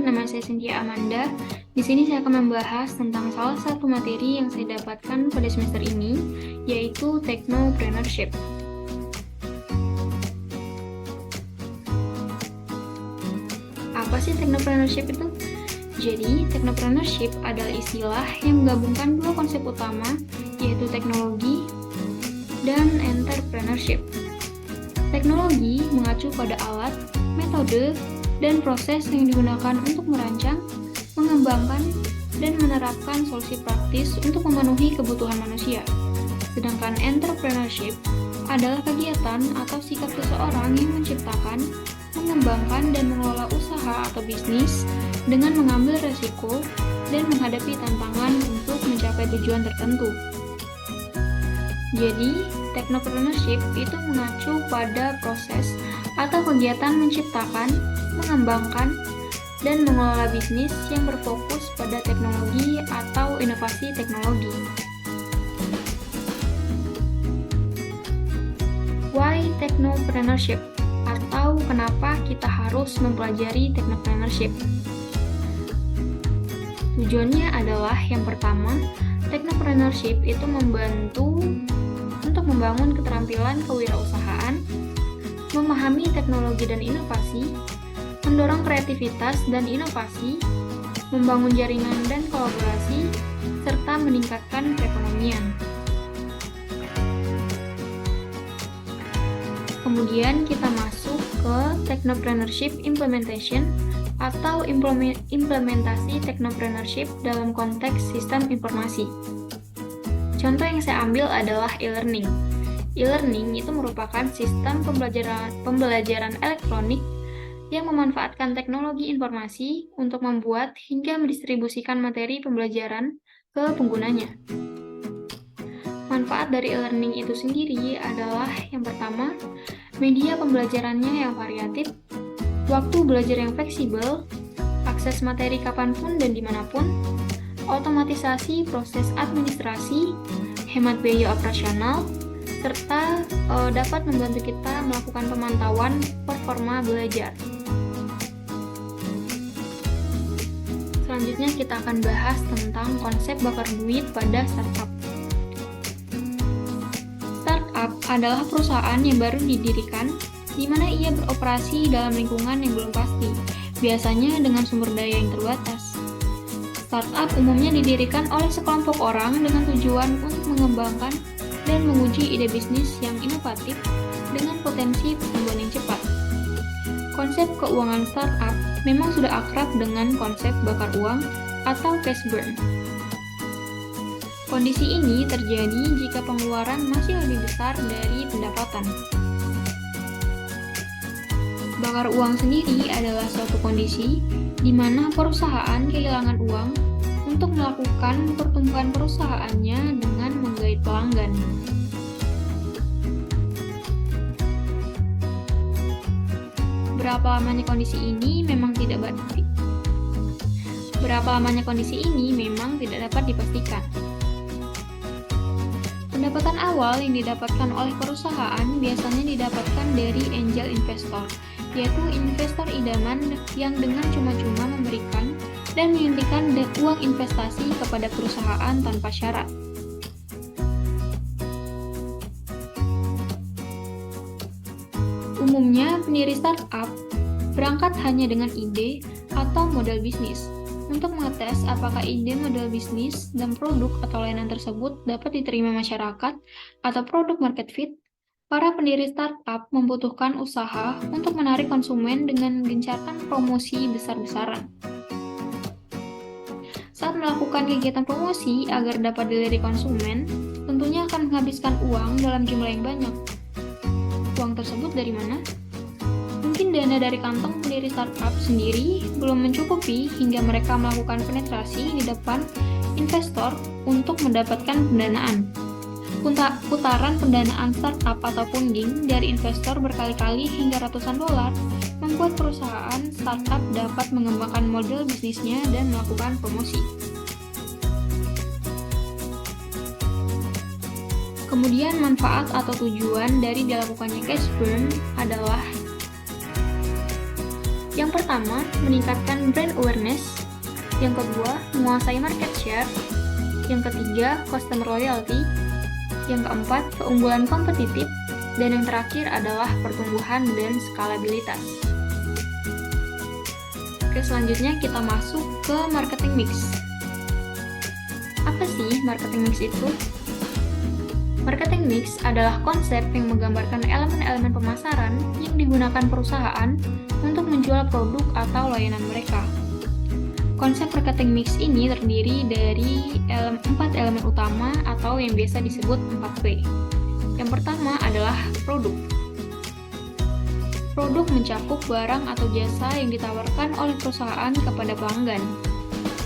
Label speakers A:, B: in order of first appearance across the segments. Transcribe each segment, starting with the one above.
A: nama saya Cynthia Amanda. Di sini saya akan membahas tentang salah satu materi yang saya dapatkan pada semester ini, yaitu Technopreneurship. Apa sih Technopreneurship itu? Jadi, Technopreneurship adalah istilah yang menggabungkan dua konsep utama, yaitu teknologi dan entrepreneurship. Teknologi mengacu pada alat, metode, dan proses yang digunakan untuk merancang, mengembangkan, dan menerapkan solusi praktis untuk memenuhi kebutuhan manusia. Sedangkan entrepreneurship adalah kegiatan atau sikap seseorang yang menciptakan, mengembangkan, dan mengelola usaha atau bisnis dengan mengambil resiko dan menghadapi tantangan untuk mencapai tujuan tertentu. Jadi, Technopreneurship itu mengacu pada proses atau kegiatan menciptakan, mengembangkan, dan mengelola bisnis yang berfokus pada teknologi atau inovasi teknologi. Why Technopreneurship? Atau kenapa kita harus mempelajari Technopreneurship? Tujuannya adalah yang pertama, Technopreneurship itu membantu untuk membangun keterampilan kewirausahaan, memahami teknologi dan inovasi, mendorong kreativitas dan inovasi, membangun jaringan dan kolaborasi, serta meningkatkan perekonomian. Kemudian kita masuk ke Technopreneurship Implementation atau implementasi Technopreneurship dalam konteks sistem informasi. Contoh yang saya ambil adalah e-learning. E-learning itu merupakan sistem pembelajaran elektronik yang memanfaatkan teknologi informasi untuk membuat hingga mendistribusikan materi pembelajaran ke penggunanya. Manfaat dari e-learning itu sendiri adalah yang pertama, media pembelajarannya yang variatif, waktu belajar yang fleksibel, akses materi kapanpun dan dimanapun, otomatisasi proses administrasi, hemat biaya operasional, serta dapat membantu kita melakukan pemantauan performa belajar. Selanjutnya kita akan bahas tentang konsep bakar duit pada startup. Startup adalah perusahaan yang baru didirikan, di mana ia beroperasi dalam lingkungan yang belum pasti, biasanya dengan sumber daya yang terbatas. Startup umumnya didirikan oleh sekelompok orang dengan tujuan untuk mengembangkan dan menguji ide bisnis yang inovatif dengan potensi pertumbuhan yang cepat. Konsep keuangan startup memang sudah akrab dengan konsep bakar uang atau cash burn. Kondisi ini terjadi jika pengeluaran masih lebih besar dari pendapatan. Bakar uang sendiri adalah suatu kondisi di mana perusahaan kehilangan uang untuk melakukan pertumbuhan perusahaannya dengan menggait pelanggan. Berapa lamanya kondisi ini memang tidak dapat dipastikan. Pendapatan awal yang didapatkan oleh perusahaan biasanya didapatkan dari angel investor, yaitu investor idaman yang dengan cuma-cuma memberikan dan menyuntikkan uang investasi kepada perusahaan tanpa syarat. Umumnya, pendiri startup berangkat hanya dengan ide atau modal bisnis. Untuk mengetes apakah ide, modal bisnis, dan produk atau layanan tersebut dapat diterima masyarakat atau produk market fit, para pendiri startup membutuhkan usaha untuk menarik konsumen dengan menggencarkan promosi besar-besaran. Saat melakukan kegiatan promosi agar dapat dilirik konsumen, tentunya akan menghabiskan uang dalam jumlah yang banyak. Uang tersebut dari mana? Mungkin dana dari kantong pendiri startup sendiri belum mencukupi hingga mereka melakukan penetrasi di depan investor untuk mendapatkan pendanaan. Putaran pendanaan startup atau funding dari investor berkali-kali hingga ratusan dolar membuat perusahaan startup dapat mengembangkan model bisnisnya dan melakukan promosi. Kemudian manfaat atau tujuan dari dilakukannya cash burn adalah Yang pertama, meningkatkan brand awareness. Yang kedua, menguasai market share. Yang ketiga, customer loyalty. Yang keempat, keunggulan kompetitif. Dan yang terakhir adalah pertumbuhan dan skalabilitas. Oke, selanjutnya kita masuk ke marketing mix. Apa sih marketing mix itu? Marketing mix adalah konsep yang menggambarkan elemen-elemen pemasaran yang digunakan perusahaan untuk menjual produk atau layanan mereka. Konsep marketing mix ini terdiri dari 4 elemen utama atau yang biasa disebut 4P. Yang pertama adalah produk. Produk mencakup barang atau jasa yang ditawarkan oleh perusahaan kepada pelanggan.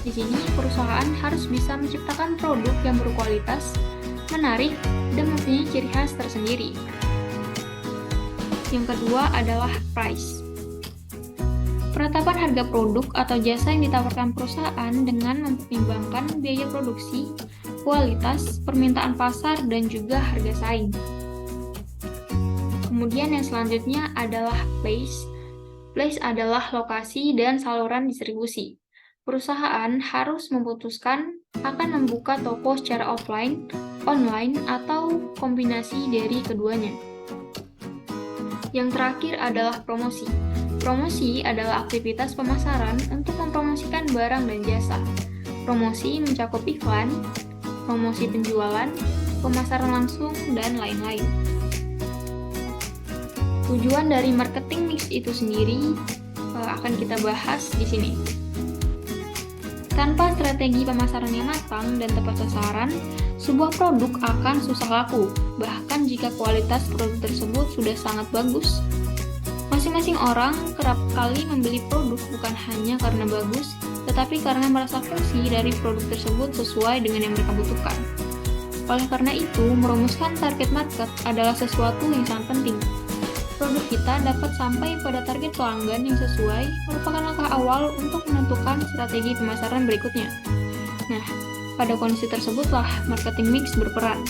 A: Di sini, perusahaan harus bisa menciptakan produk yang berkualitas, menarik, dan mempunyai ciri khas tersendiri. Yang kedua adalah price. Penetapan harga produk atau jasa yang ditawarkan perusahaan dengan mempertimbangkan biaya produksi, kualitas, permintaan pasar, dan juga harga saing. Kemudian yang selanjutnya adalah place. Place adalah lokasi dan saluran distribusi. Perusahaan harus memutuskan akan membuka toko secara offline, online, atau kombinasi dari keduanya. Yang terakhir adalah promosi. Promosi adalah aktivitas pemasaran untuk mempromosikan barang dan jasa. Promosi mencakup iklan, promosi penjualan, pemasaran langsung, dan lain-lain. Tujuan dari marketing mix itu sendiri akan kita bahas di sini. Tanpa strategi pemasaran yang matang dan tepat sasaran, sebuah produk akan susah laku, bahkan jika kualitas produk tersebut sudah sangat bagus. Masing-masing orang kerap kali membeli produk bukan hanya karena bagus, tetapi karena merasa fungsi dari produk tersebut sesuai dengan yang mereka butuhkan. Oleh karena itu, merumuskan target market adalah sesuatu yang sangat penting. Produk kita dapat sampai pada target pelanggan yang sesuai merupakan langkah awal untuk menentukan strategi pemasaran berikutnya. Nah, pada kondisi tersebutlah marketing mix berperan.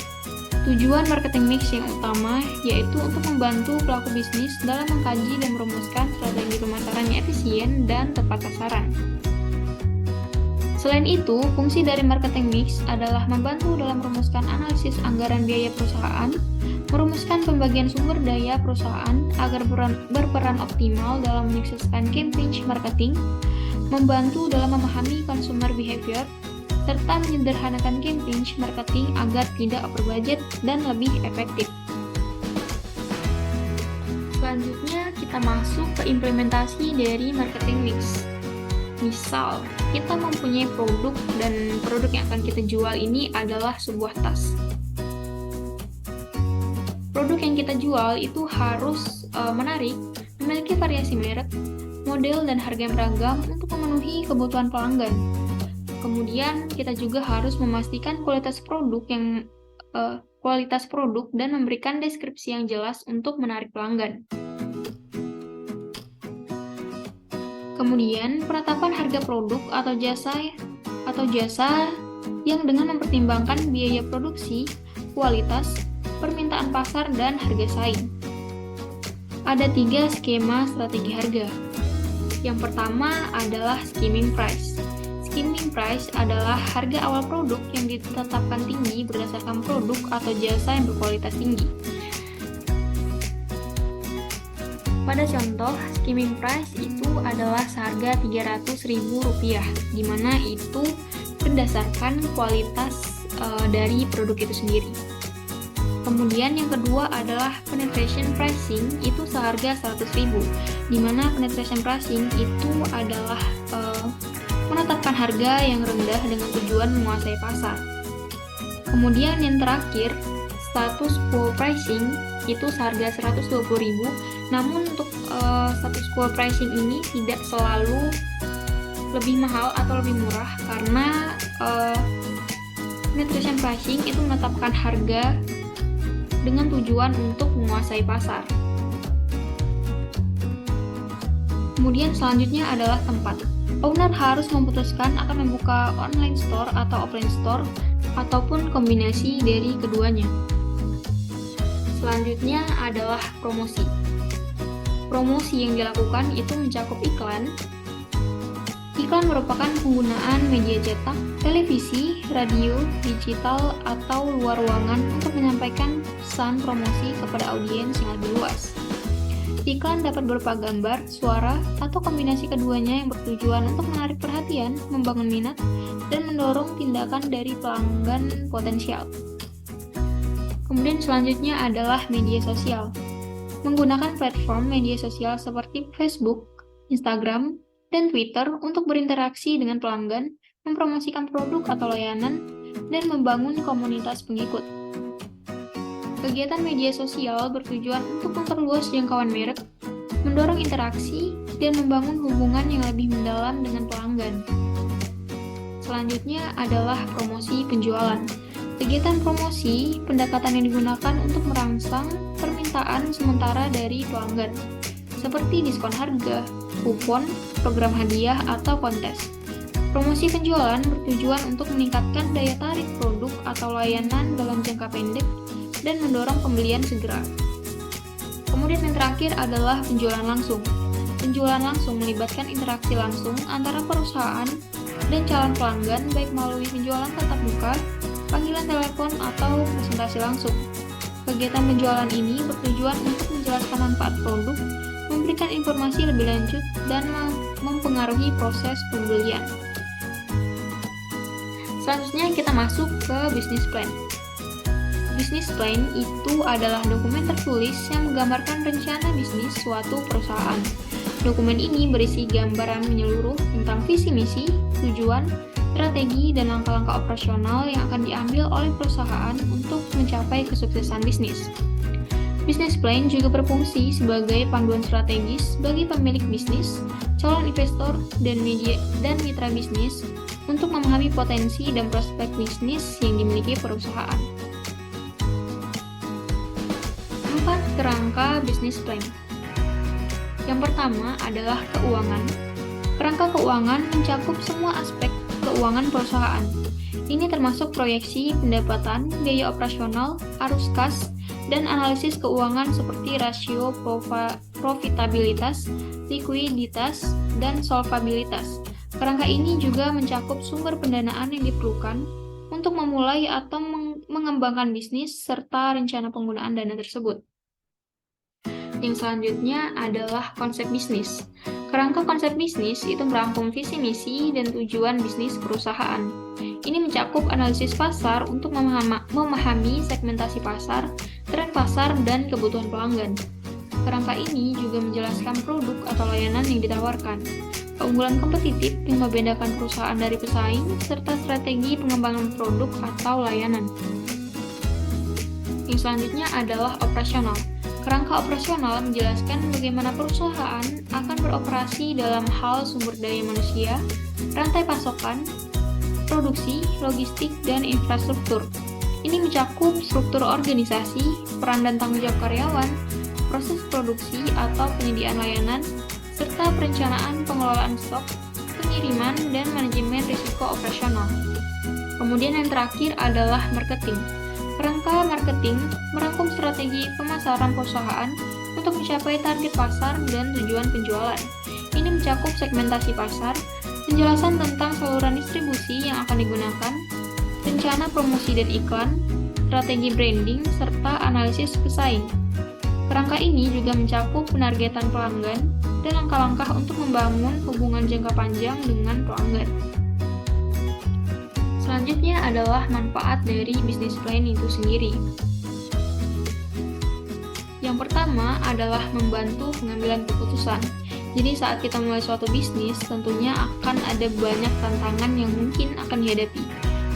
A: Tujuan marketing mix yang utama yaitu untuk membantu pelaku bisnis dalam mengkaji dan merumuskan strategi pemasaran yang efisien dan tepat sasaran. Selain itu, fungsi dari marketing mix adalah membantu dalam merumuskan analisis anggaran biaya perusahaan, merumuskan pembagian sumber daya perusahaan agar berperan optimal dalam menyukseskan campaign marketing, membantu dalam memahami consumer behavior, serta menyederhanakan campaign marketing agar tidak over budget dan lebih efektif. Selanjutnya, kita masuk ke implementasi dari marketing mix. Misal, kita mempunyai produk dan produk yang akan kita jual ini adalah sebuah tas. Produk yang kita jual itu harus menarik, memiliki variasi merek, model, dan harga yang beragam untuk memenuhi kebutuhan pelanggan. Kemudian kita juga harus memastikan kualitas produk dan memberikan deskripsi yang jelas untuk menarik pelanggan. Kemudian penetapan harga produk atau jasa yang dengan mempertimbangkan biaya produksi, kualitas, permintaan pasar, dan harga saing. Ada 3 skema strategi harga. Yang pertama adalah skimming price. Skimming price adalah harga awal produk yang ditetapkan tinggi berdasarkan produk atau jasa yang berkualitas tinggi. Pada contoh, skimming price itu adalah seharga Rp300.000, di mana itu berdasarkan kualitas dari produk itu sendiri. Kemudian yang kedua adalah penetration pricing, itu seharga Rp100.000, di mana penetration pricing itu adalah menetapkan harga yang rendah dengan tujuan menguasai pasar. Kemudian yang terakhir, status quo pricing, itu seharga Rp120.000, namun untuk status quo pricing ini tidak selalu lebih mahal atau lebih murah, karena penetration pricing itu menetapkan harga dengan tujuan untuk menguasai pasar. Kemudian selanjutnya adalah tempat. Owner harus memutuskan akan membuka online store atau offline store, ataupun kombinasi dari keduanya. Selanjutnya adalah promosi. Promosi yang dilakukan itu mencakup iklan. Iklan merupakan penggunaan media cetak, televisi, radio, digital, atau luar ruangan untuk menyampaikan pesan promosi kepada audiens yang lebih luas. Iklan dapat berupa gambar, suara, atau kombinasi keduanya yang bertujuan untuk menarik perhatian, membangun minat, dan mendorong tindakan dari pelanggan potensial. Kemudian selanjutnya adalah media sosial. Menggunakan platform media sosial seperti Facebook, Instagram, dan Twitter untuk berinteraksi dengan pelanggan, mempromosikan produk atau layanan, dan membangun komunitas pengikut. Kegiatan media sosial bertujuan untuk memperluas jangkauan merek, mendorong interaksi, dan membangun hubungan yang lebih mendalam dengan pelanggan. Selanjutnya adalah promosi penjualan. Kegiatan promosi, pendekatan yang digunakan untuk merangsang permintaan sementara dari pelanggan, seperti diskon harga, kupon, program hadiah, atau kontes. Promosi penjualan bertujuan untuk meningkatkan daya tarik produk atau layanan dalam jangka pendek dan mendorong pembelian segera. Kemudian yang terakhir adalah penjualan langsung. Penjualan langsung melibatkan interaksi langsung antara perusahaan dan calon pelanggan baik melalui penjualan tatap muka, panggilan telepon, atau presentasi langsung. Kegiatan penjualan ini bertujuan untuk menjelaskan manfaat produk, memberikan informasi lebih lanjut, dan mempengaruhi proses pembelian. Selanjutnya kita masuk ke business plan. Business plan itu adalah dokumen tertulis yang menggambarkan rencana bisnis suatu perusahaan. Dokumen ini berisi gambaran menyeluruh tentang visi misi, tujuan, strategi, dan langkah-langkah operasional yang akan diambil oleh perusahaan untuk mencapai kesuksesan bisnis. Business plan juga berfungsi sebagai panduan strategis bagi pemilik bisnis, calon investor, dan mitra bisnis untuk memahami potensi dan prospek bisnis yang dimiliki perusahaan. 4 kerangka business plan. Yang pertama adalah keuangan. Kerangka keuangan mencakup semua aspek keuangan perusahaan. Ini termasuk proyeksi pendapatan, biaya operasional, arus kas, dan analisis keuangan seperti rasio profitabilitas, likuiditas, dan solvabilitas. Kerangka ini juga mencakup sumber pendanaan yang diperlukan untuk memulai atau mengembangkan bisnis serta rencana penggunaan dana tersebut. Yang selanjutnya adalah konsep bisnis. Kerangka konsep bisnis itu merangkum visi misi dan tujuan bisnis perusahaan. Ini mencakup analisis pasar untuk memahami segmentasi pasar, tren pasar, dan kebutuhan pelanggan. Kerangka ini juga menjelaskan produk atau layanan yang ditawarkan, keunggulan kompetitif yang membedakan perusahaan dari pesaing, serta strategi pengembangan produk atau layanan. Yang selanjutnya adalah operasional. Kerangka operasional menjelaskan bagaimana perusahaan akan beroperasi dalam hal sumber daya manusia, rantai pasokan, produksi, logistik, dan infrastruktur. Ini mencakup struktur organisasi, peran dan tanggung jawab karyawan, proses produksi atau penyediaan layanan, serta perencanaan pengelolaan stok, pengiriman, dan manajemen risiko operasional. Kemudian yang terakhir adalah marketing. Kerangka marketing merangkum strategi pemasaran perusahaan untuk mencapai target pasar dan tujuan penjualan. Ini mencakup segmentasi pasar, penjelasan tentang saluran distribusi yang akan digunakan, rencana promosi dan iklan, strategi branding, serta analisis pesaing. Kerangka ini juga mencakup penargetan pelanggan dan langkah-langkah untuk membangun hubungan jangka panjang dengan pelanggan. Selanjutnya adalah manfaat dari business plan itu sendiri. Yang pertama adalah membantu pengambilan keputusan. Jadi saat kita mulai suatu bisnis, tentunya akan ada banyak tantangan yang mungkin akan dihadapi.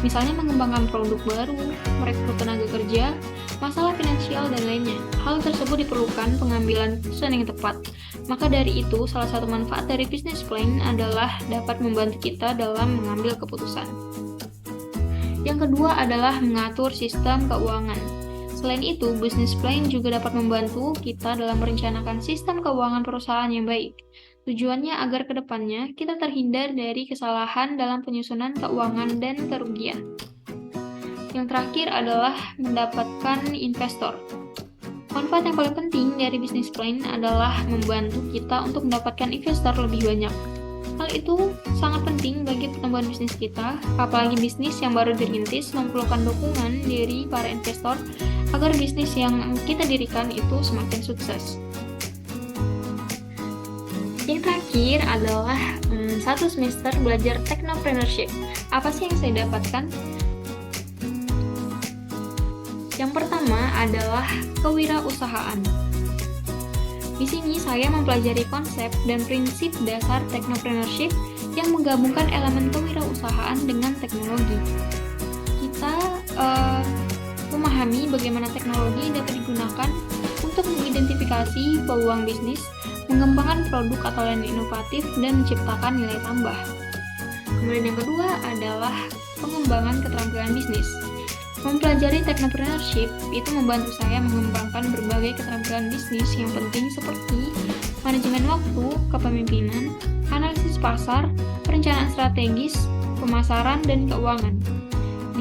A: Misalnya mengembangkan produk baru, merekrut tenaga kerja, masalah finansial, dan lainnya. Hal tersebut diperlukan pengambilan keputusan yang tepat. Maka dari itu, salah satu manfaat dari business plan adalah dapat membantu kita dalam mengambil keputusan. Yang kedua adalah mengatur sistem keuangan. Selain itu, business plan juga dapat membantu kita dalam merencanakan sistem keuangan perusahaan yang baik. Tujuannya agar ke depannya kita terhindar dari kesalahan dalam penyusunan keuangan dan kerugian. Yang terakhir adalah mendapatkan investor. Manfaat yang paling penting dari bisnis plan adalah membantu kita untuk mendapatkan investor lebih banyak. Hal itu sangat penting bagi pertumbuhan bisnis kita, apalagi bisnis yang baru dirintis memerlukan dukungan dari para investor agar bisnis yang kita dirikan itu semakin sukses. Yang terakhir adalah 1 semester belajar technopreneurship. Apa sih yang saya dapatkan? Yang pertama adalah kewirausahaan. Di sini saya mempelajari konsep dan prinsip dasar technopreneurship yang menggabungkan elemen kewirausahaan dengan teknologi. Kita memahami bagaimana teknologi dapat digunakan untuk mengidentifikasi peluang bisnis, mengembangkan produk atau layanan inovatif, dan menciptakan nilai tambah. Kemudian yang kedua adalah pengembangan keterampilan bisnis. Mempelajari technopreneurship itu membantu saya mengembangkan berbagai keterampilan bisnis yang penting seperti manajemen waktu, kepemimpinan, analisis pasar, perencanaan strategis, pemasaran, dan keuangan.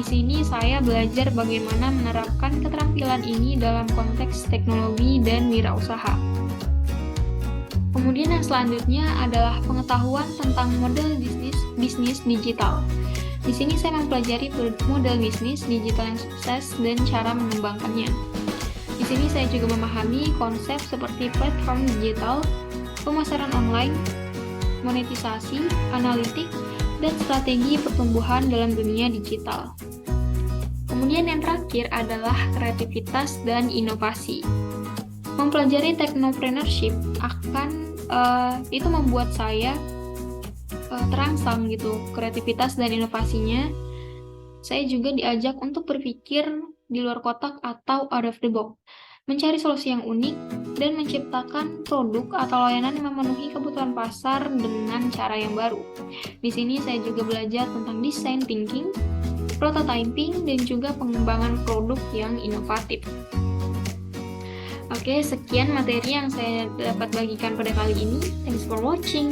A: Di sini saya belajar bagaimana menerapkan keterampilan ini dalam konteks teknologi dan wirausaha. Kemudian yang selanjutnya adalah pengetahuan tentang model bisnis digital. Di sini saya mempelajari model bisnis digital yang sukses dan cara mengembangkannya. Di sini saya juga memahami konsep seperti platform digital, pemasaran online, monetisasi, analitik, dan strategi pertumbuhan dalam dunia digital. Kemudian yang terakhir adalah kreativitas dan inovasi. Mempelajari technopreneurship itu membuat saya terangsang gitu kreativitas dan inovasinya. Saya juga diajak untuk berpikir di luar kotak atau out of the box, mencari solusi yang unik dan menciptakan produk atau layanan yang memenuhi kebutuhan pasar dengan cara yang baru. Di sini saya juga belajar tentang design thinking, prototyping, dan juga pengembangan produk yang inovatif. Oke, sekian materi yang saya dapat bagikan pada kali ini. Thanks for watching.